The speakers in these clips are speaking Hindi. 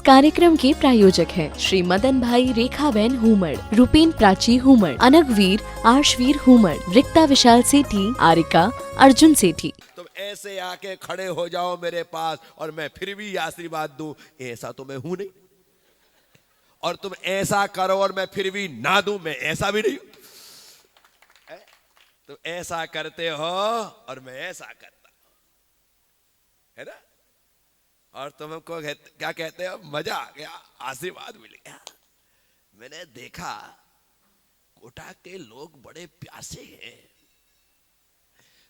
कार्यक्रम के प्रायोजक हैं श्री मदन भाई रेखाबेन हुमड़, रूपेन प्राची हुमड़, अनगवीर आर्शवीर हुमड़, रिक्ता विशाल सेठी, आरिका अर्जुन सेठी। तुम ऐसे आके खड़े हो जाओ मेरे पास और मैं फिर भी आशीर्वाद दूं, ऐसा तो मैं हूं नहीं। और तुम ऐसा करो और मैं फिर भी ना दूं, मैं ऐसा भी नहीं हूं। तुम ऐसा करते हो और मैं ऐसा करता हूं, है ना। और तुमको क्या कहते हो, मजा आ गया, आशीर्वाद मिल गया। मैंने देखा कोटा के लोग बड़े प्यासे हैं।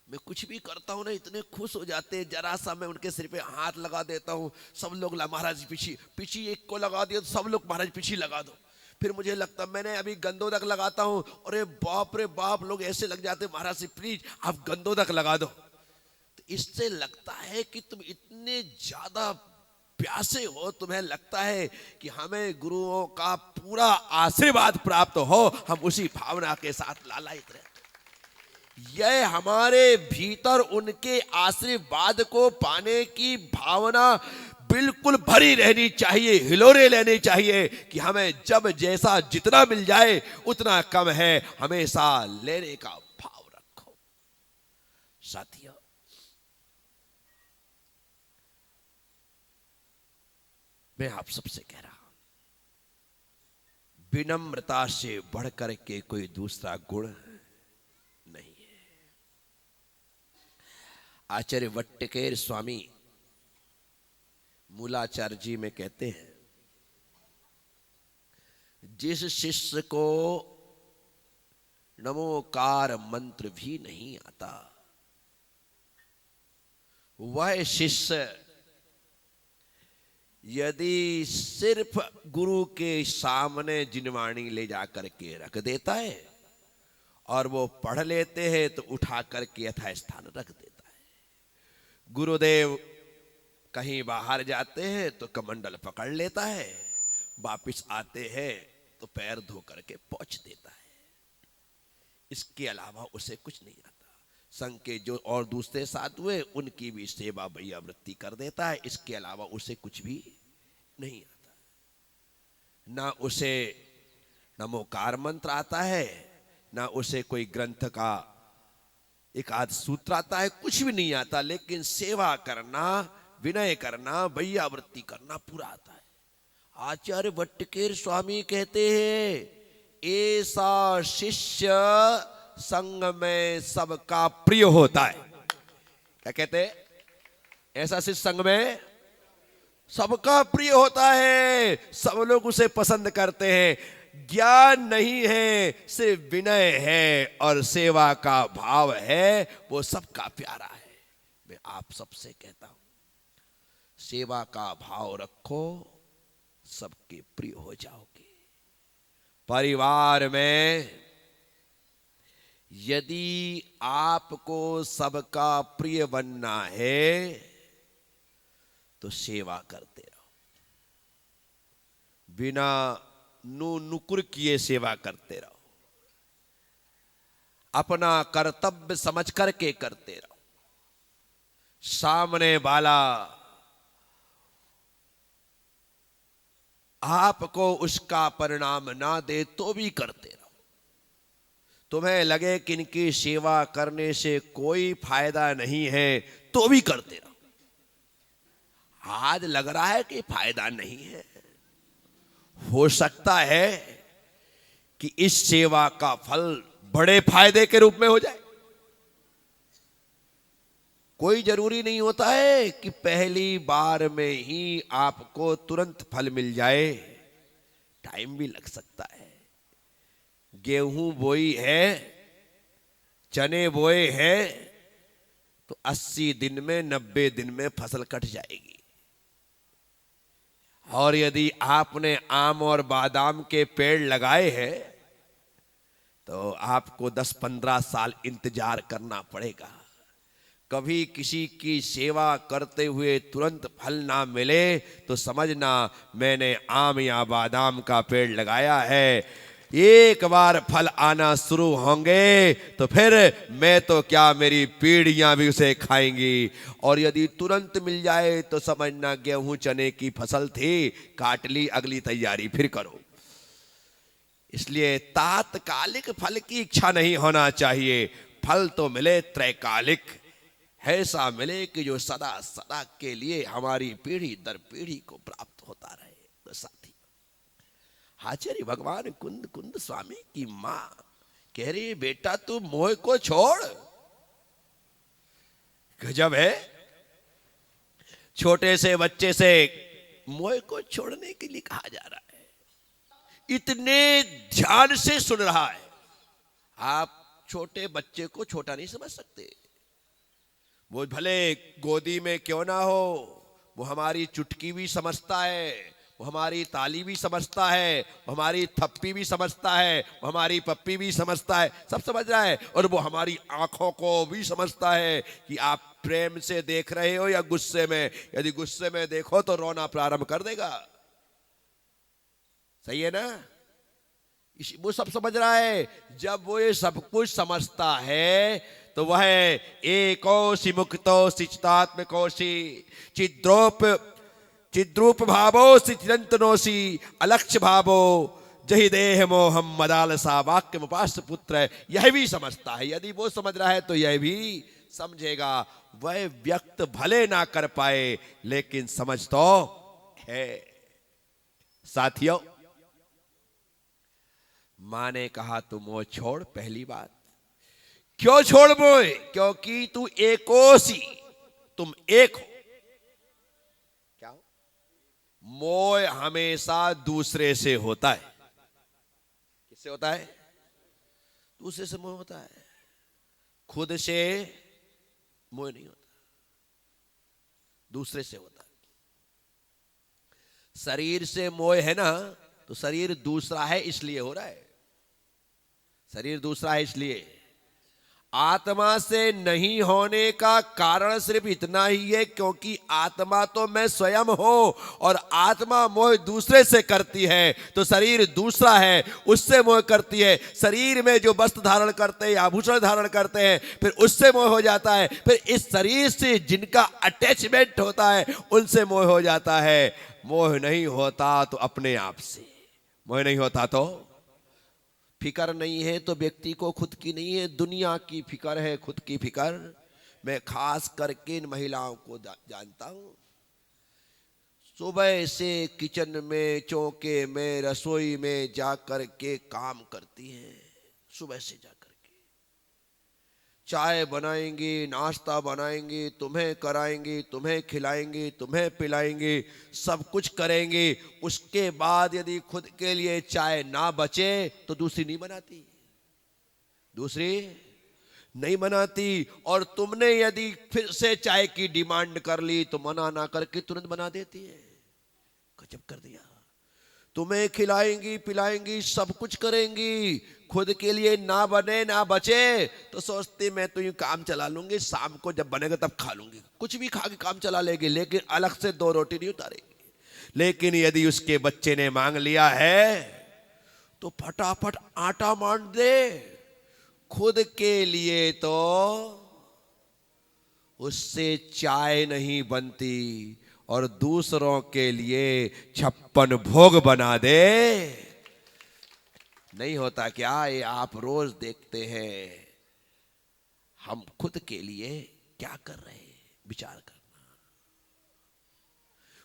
मैं कुछ भी करता हूं ना, इतने खुश हो जाते हैं। जरा सा मैं उनके सिर पे हाथ लगा देता हूं, सब लोग महाराज पीछी पीछी, एक को लगा दिया तो सब लोग महाराज पीछी लगा दो। फिर मुझे लगता, मैंने अभी गंदोदक लगाता हूं, अरे बाप रे बाप, लोग ऐसे लग जाते, महाराज से प्लीज आप गंदोदक लगा दो। तो इससे लगता है कि तुम इतने ज्यादा प्यासे हो, तुम्हें लगता है कि हमें गुरुओं का पूरा आशीर्वाद प्राप्त हो, हम उसी भावना के साथ लालायित रहते। यह हमारे भीतर उनके आशीर्वाद को पाने की भावना बिल्कुल भरी रहनी चाहिए, हिलोरे लेने चाहिए कि हमें जब जैसा जितना मिल जाए उतना कम है, हमेशा लेने का भाव रखो। साथियों, मैं आप सबसे कह रहा हूं, विनम्रता से बढ़कर के कोई दूसरा गुण नहीं है। आचार्य वट्टकेर स्वामी मूलाचार्य जी में कहते हैं, जिस शिष्य को नमोकार मंत्र भी नहीं आता, वह शिष्य यदि सिर्फ गुरु के सामने जिनवाणी ले जाकर के रख देता है और वो पढ़ लेते हैं तो उठा करके यथास्थान रख देता है। गुरुदेव कहीं बाहर जाते हैं तो कमंडल पकड़ लेता है, वापिस आते हैं तो पैर धो करके पोंछ देता है। इसके अलावा उसे कुछ नहीं आता। संघ के जो और दूसरे साधु हुए उनकी भी सेवा भैया वृत्ति कर देता है, इसके अलावा उसे कुछ भी नहीं आता। ना उसे नमोकार मंत्र आता है, ना उसे कोई ग्रंथ का एक आध सूत्र आता है, कुछ भी नहीं आता, लेकिन सेवा करना, विनय करना, भैया वृत्ति करना पूरा आता है। आचार्य वट्टकेर स्वामी कहते हैं, ऐसा शिष्य संग में सबका प्रिय होता है। क्या कहते हैं? ऐसा शिष्य संग में सबका प्रिय होता है, सब लोग उसे पसंद करते हैं। ज्ञान नहीं है, सिर्फ विनय है और सेवा का भाव है, वो सबका प्यारा है। मैं आप सबसे कहता हूं, सेवा का भाव रखो, सबके प्रिय हो जाओगे। परिवार में यदि आपको सबका प्रिय बनना है तो सेवा करते रहो, बिना नुकुर किए सेवा करते रहो, अपना कर्तव्य समझ करके करते रहो। सामने वाला आपको उसका परिणाम ना दे तो भी करते रहो। तुम्हें लगे कि इनकी सेवा करने से कोई फायदा नहीं है तो भी करते रहो। आज लग रहा है कि फायदा नहीं है, हो सकता है कि इस सेवा का फल बड़े फायदे के रूप में हो जाए। कोई जरूरी नहीं होता है कि पहली बार में ही आपको तुरंत फल मिल जाए, टाइम भी लग सकता है। गेहूं बोई है, चने बोए हैं, तो 80 दिन में 90 दिन में फसल कट जाएगी। और यदि आपने आम और बादाम के पेड़ लगाए हैं तो आपको 10-15 साल इंतजार करना पड़ेगा। कभी किसी की सेवा करते हुए तुरंत फल ना मिले तो समझना मैंने आम या बादाम का पेड़ लगाया है, एक बार फल आना शुरू होंगे तो फिर मैं तो क्या, मेरी पीढ़ियां भी उसे खाएंगी। और यदि तुरंत मिल जाए तो समझना गेहूं चने की फसल थी, काट ली, अगली तैयारी फिर करो। इसलिए तात्कालिक फल की इच्छा नहीं होना चाहिए। फल तो मिले त्रैकालिक, ऐसा मिले कि जो सदा सदा के लिए हमारी पीढ़ी दर पीढ़ी को प्राप्त होता रहे। तो साथी, आचार्य भगवान कुंद कुंद स्वामी की मां कह रही है, बेटा तू मोह को छोड़। गजब है, छोटे से बच्चे से मोह को छोड़ने के लिए कहा जा रहा है। इतने ध्यान से सुन रहा है। आप छोटे बच्चे को छोटा नहीं समझ सकते। वो भले गोदी में क्यों ना हो, वो हमारी चुटकी भी समझता है, वो हमारी ताली भी समझता है, वो हमारी थप्पी भी समझता है, वो हमारी पप्पी भी समझता है, सब समझ रहा है। और वो हमारी आंखों को भी समझता है कि आप प्रेम से देख रहे हो या गुस्से में। यदि गुस्से में देखो तो रोना प्रारंभ कर देगा। सही है ना? वो सब समझ रहा है। जब वो ये सब कुछ समझता है तो वह एकोसी मुक्तोसी चितात्मकोसी चिद्रूप भावोसी चिरंतनोसी अलक्ष्य भावो जहि देह मोहम मदालसा वाक्य उपास्य पुत्र। यह भी समझता है। यदि वो समझ रहा है तो यह भी समझेगा। वह व्यक्त भले ना कर पाए लेकिन समझ तो है। साथियों, मां ने कहा तू मोह छोड़। पहली बात, क्यों छोड़ मोह? क्योंकि तू एकोसी, तुम एक हो। क्या हो? मोह हमेशा दूसरे से होता है। किससे होता है? दूसरे से मोह होता है। खुद से मोह नहीं होता, दूसरे से होता है। शरीर से मोह है ना, तो शरीर दूसरा है इसलिए हो रहा है। शरीर दूसरा है इसलिए। आत्मा से नहीं होने का कारण सिर्फ इतना ही है क्योंकि आत्मा तो मैं स्वयं हूं और आत्मा मोह दूसरे से करती है। तो शरीर दूसरा है, उससे मोह करती है। शरीर में जो वस्त्र धारण करते हैं, आभूषण धारण करते हैं, फिर उससे मोह हो जाता है। फिर इस शरीर से जिनका अटैचमेंट होता है उनसे मोह हो जाता है। मोह नहीं होता तो अपने आप से। मोह नहीं होता तो फिकर नहीं है तो व्यक्ति को खुद की नहीं है, दुनिया की फिकर है, खुद की फिकर। मैं खास करके इन महिलाओं को जानता हूं। सुबह से किचन में, चौके में, रसोई में जा कर के काम करती हैं। सुबह से जा कर के चाय बनाएंगी, नाश्ता बनाएंगी, तुम्हें कराएंगी, तुम्हें खिलाएंगी, तुम्हें पिलाएंगी, सब कुछ करेंगी। उसके बाद यदि खुद के लिए चाय ना बचे तो दूसरी नहीं बनाती, दूसरी नहीं बनाती। और तुमने यदि फिर से चाय की डिमांड कर ली तो मना ना करके तुरंत बना देती है। गजब कर दिया। तुम्हें खिलाएंगी, पिलाएंगी, सब कुछ करेंगी, खुद के लिए ना बने ना बचे तो सोचती मैं तो यूं काम चला लूंगी, शाम को जब बनेगा तब खा लूंगी। कुछ भी खा के काम चला लेगी, लेकिन अलग से 2 रोटी नहीं उतारेगी। लेकिन यदि उसके बच्चे ने मांग लिया है तो फटाफट आटा मान दे। खुद के लिए तो उससे चाय नहीं बनती और दूसरों के लिए 56 भोग बना दे। नहीं होता क्या? ये आप रोज देखते हैं। हम खुद के लिए क्या कर रहे हैं, विचार करना।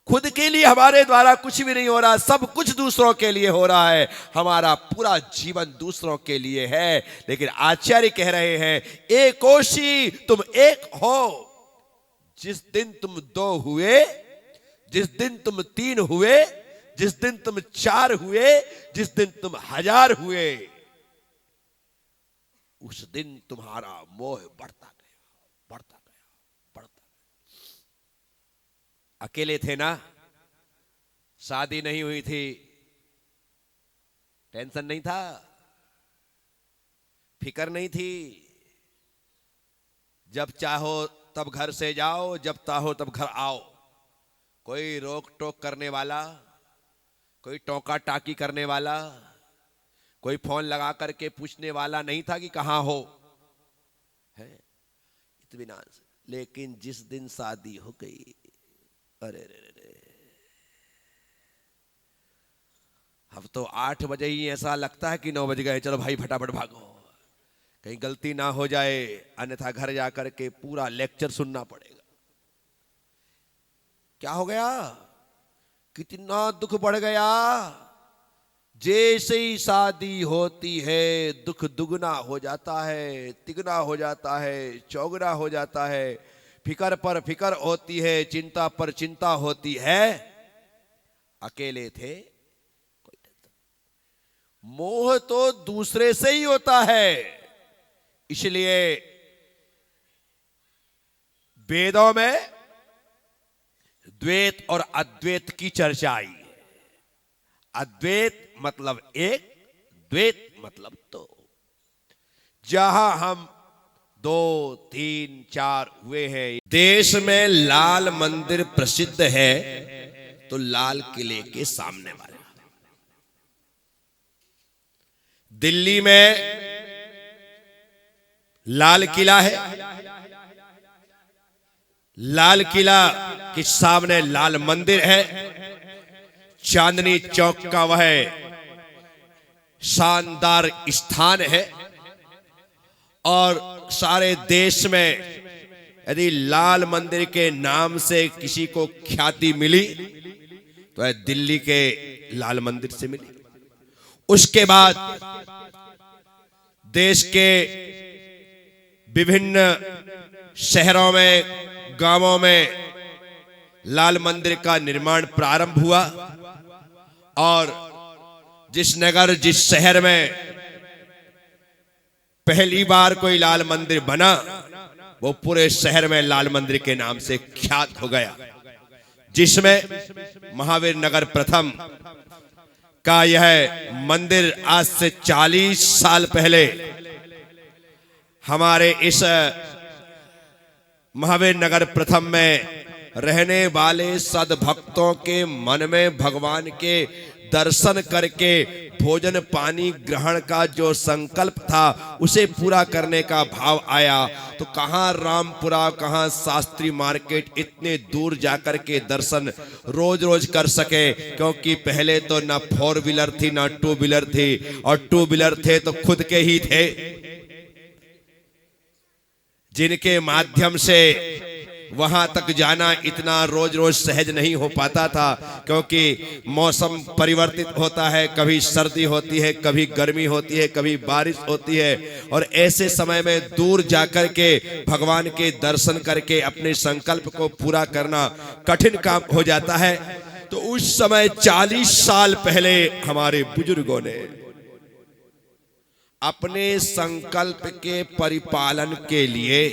खुद के लिए हमारे द्वारा कुछ भी नहीं हो रहा, सब कुछ दूसरों के लिए हो रहा है। हमारा पूरा जीवन दूसरों के लिए है। लेकिन आचार्य कह रहे हैं, एकोशी, तुम एक हो। जिस दिन तुम 2 हुए, जिस दिन तुम 3 हुए, जिस दिन तुम 4 हुए, जिस दिन तुम 1000 हुए, उस दिन तुम्हारा मोह बढ़ता गया, बढ़ता गया, बढ़ता गया। अकेले थे ना, शादी नहीं हुई थी, टेंशन नहीं था, फिकर नहीं थी। जब चाहो तब घर से जाओ, जब चाहो तब घर आओ। कोई रोक टोक करने वाला, कोई टोका टाकी करने वाला, कोई फोन लगा करके पूछने वाला नहीं था कि कहां हो, है इत्मीनान से। लेकिन जिस दिन शादी हो गई, अरे रे रे, अब तो 8 बजे ही ऐसा लगता है कि 9 बज गए, चलो भाई फटाफट भागो, कहीं गलती ना हो जाए, अन्यथा घर जाकर के पूरा लेक्चर सुनना पड़ेगा। क्या हो गया, कितना दुख बढ़ गया। जैसे ही शादी होती है दुख दुगना हो जाता है, तिगुना हो जाता है, चौगुना हो जाता है। फिकर पर फिकर होती है, चिंता पर चिंता होती है। अकेले थे कोई नहीं। मोह तो दूसरे से ही होता है, इसलिए वेदों में द्वैत और अद्वैत की चर्चा आई है। अद्वैत मतलब एक, द्वैत मतलब दो। जहां हम 2, 3, 4 हुए हैं। देश में लाल मंदिर प्रसिद्ध है, तो लाल किले के सामने वाला। दिल्ली में लाल किला है, लाल किला के सामने लाल मंदिर है। चांदनी चौक का वह शानदार स्थान है। और सारे देश में यदि लाल मंदिर के नाम से किसी को ख्याति मिली तो है दिल्ली के लाल मंदिर से मिली। उसके बाद देश के विभिन्न शहरों में, गांवों में लाल मंदिर का निर्माण प्रारंभ हुआ। और जिस नगर, जिस शहर में पहली बार कोई लाल मंदिर बना, वो पूरे शहर में लाल मंदिर के नाम से ख्यात हो गया। जिसमें महावीर नगर प्रथम का यह मंदिर आज से 40 साल पहले हमारे इस महावीर नगर प्रथम में रहने वाले सद्भक्तों के मन में भगवान के दर्शन करके भोजन पानी ग्रहण का जो संकल्प था उसे पूरा करने का भाव आया। तो कहां रामपुरा, कहां शास्त्री मार्केट, इतने दूर जाकर के दर्शन रोज रोज कर सके, क्योंकि पहले तो ना 4 व्हीलर थी ना 2 व्हीलर थी, और 2 व्हीलर थे तो खुद के ही थे, जिनके माध्यम से वहां तक जाना इतना रोज रोज सहज नहीं हो पाता था। क्योंकि मौसम परिवर्तित होता है, कभी सर्दी होती है, कभी गर्मी होती है, कभी बारिश होती है, और ऐसे समय में दूर जाकर के भगवान के दर्शन करके अपने संकल्प को पूरा करना कठिन काम हो जाता है। तो उस समय 40 साल पहले हमारे बुजुर्गों ने अपने संकल्प के परिपालन के लिए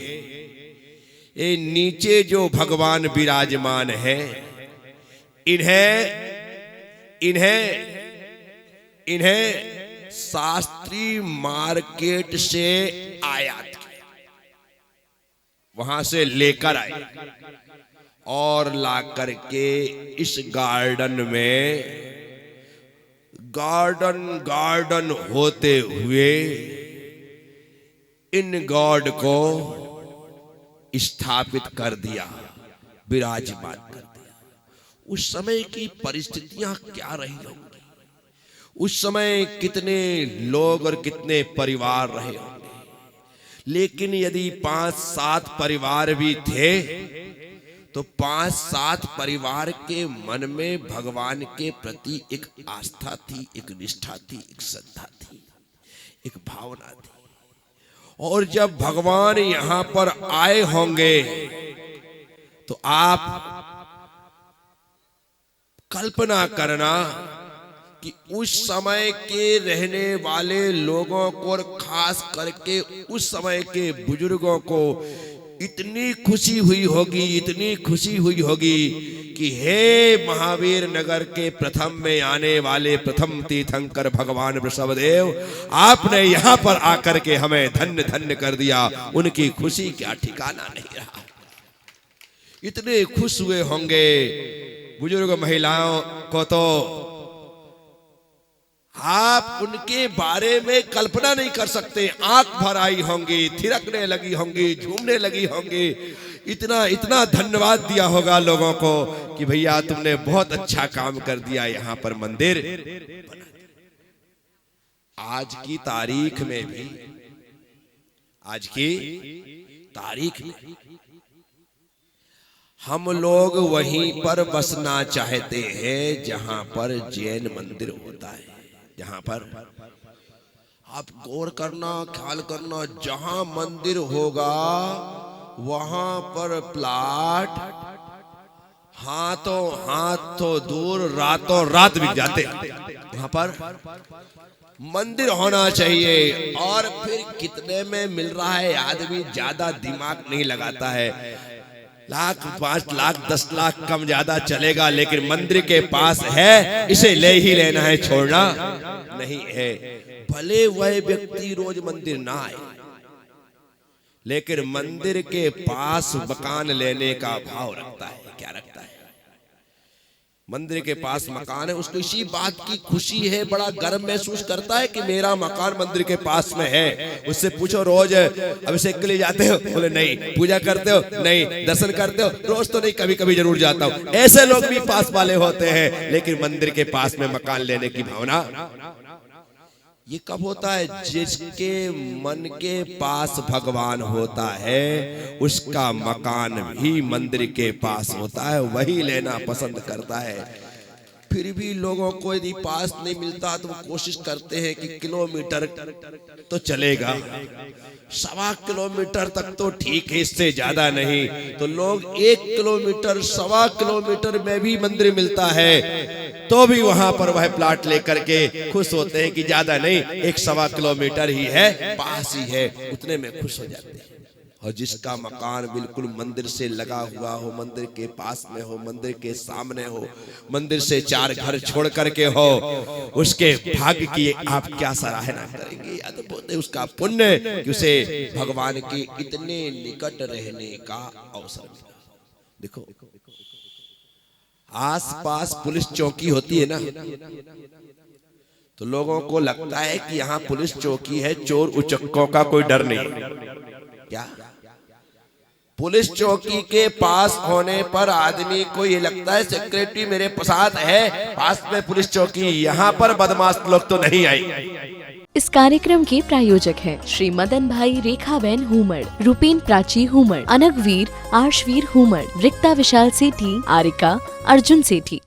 ये नीचे जो भगवान विराजमान है, इन्हें शास्त्री मार्केट से आयात किया, वहां से लेकर आए और लाकर के इस गार्डन में गार्डन होते हुए इन गॉड को स्थापित कर दिया, विराजमान कर दिया। उस समय की परिस्थितियां क्या रही होंगी, उस समय कितने लोग और कितने परिवार रहे होंगे। लेकिन यदि 5-7 परिवार भी थे तो 5-7 परिवार के मन में भगवान के प्रति एक आस्था थी, एक निष्ठा थी, एक श्रद्धा थी, एक भावना थी। और जब भगवान यहां पर आए होंगे तो आप कल्पना करना कि उस समय के रहने वाले लोगों को और खास करके उस समय के बुजुर्गों को इतनी खुशी हुई होगी, इतनी खुशी हुई होगी कि हे महावीर नगर के प्रथम में आने वाले प्रथम तीर्थंकर भगवान वृषभदेव, आपने यहां पर आकर के हमें धन्य धन्य कर दिया। उनकी खुशी क्या ठिकाना नहीं रहा। इतने खुश हुए होंगे। बुजुर्ग महिलाओं को तो आप उनके बारे में कल्पना नहीं कर सकते। आंख भर आई होंगी, थिरकने लगी होंगी, झूमने लगी होंगी, इतना इतना धन्यवाद दिया होगा लोगों को कि भैया तुमने बहुत अच्छा काम कर दिया, यहां पर मंदिर बना। आज की तारीख में भी, आज की तारीख में हम लोग वहीं पर बसना चाहते हैं जहां पर जैन मंदिर होता है। जहां पर आप गौर करना, ख्याल करना, जहां मंदिर होगा वहां पर प्लाट हाथों दूर रातों रात बिक जाते। वहां पर मंदिर होना चाहिए। और फिर कितने में मिल रहा है, आदमी ज्यादा दिमाग नहीं लगाता है। लाख, 5 लाख, 10 लाख कम ज्यादा चलेगा, लेकिन मंदिर के पास है, इसे ले ही लेना है, छोड़ना नहीं है। भले वह व्यक्ति रोज मंदिर ना आए, लेकिन मंदिर के पास मकान लेने का भाव रखता है। क्या रखता है? मंदिर के पास मकान है, उसको इसी बात की खुशी है, बड़ा गर्व महसूस करता है कि मेरा मकान मंदिर के पास में है। उससे पूछो रोज अभिषेक के लिए जाते हो? बोले नहीं। पूजा करते हो? नहीं। दर्शन करते हो? रोज तो नहीं, कभी कभी जरूर जाता हूं। ऐसे लोग भी पास वाले होते हैं, लेकिन मंदिर के पास में मकान लेने की भावना ये कब होता है? जिसके मन के पास भगवान होता है, उसका मकान भी मंदिर के पास होता है, वही लेना पसंद करता है। फिर भी लोगों को यदि पास नहीं मिलता तो वो कोशिश करते हैं कि किलोमीटर तो चलेगा, 1.25 किलोमीटर तक तो ठीक है, इससे ज्यादा नहीं। तो लोग 1 किलोमीटर, 1.25 किलोमीटर में भी मंदिर मिलता है तो भी वहां पर वह प्लाट लेकर के खुश होते हैं कि ज्यादा नहीं, 1.25 किलोमीटर ही है, पास ही है, उतने में खुश हो जाते हैं। और जिसका मकान बिल्कुल मंदिर से लगा हुआ हो, मंदिर के पास में हो, मंदिर के सामने हो, मंदिर से 4 घर छोड़ करके हो, उसके भाग्य की आप क्या सराहना करेंगे? या तो बोलते उसका पुण्य कि उसे भगवान के इतने निकट रहने का अवसर मिला। देखो, आसपास पुलिस चौकी होती है ना, तो लोगों को लगता है कि यहाँ पुलिस चौकी है, चोर उचक्कों का कोई डर नहीं। क्या? पुलिस चौकी के पास होने पर आदमी को ये लगता है सिक्योरिटी मेरे साथ है, पास में पुलिस चौकी, यहाँ पर बदमाश लोग तो नहीं आए। इस कार्यक्रम के प्रायोजक हैं श्री मदन भाई रेखाबेन हुमड़, रूपेन प्राची हुमड़, अनगवीर आर्शवीर हुमड़, रिक्ता विशाल सेठी, आरिका अर्जुन सेठी।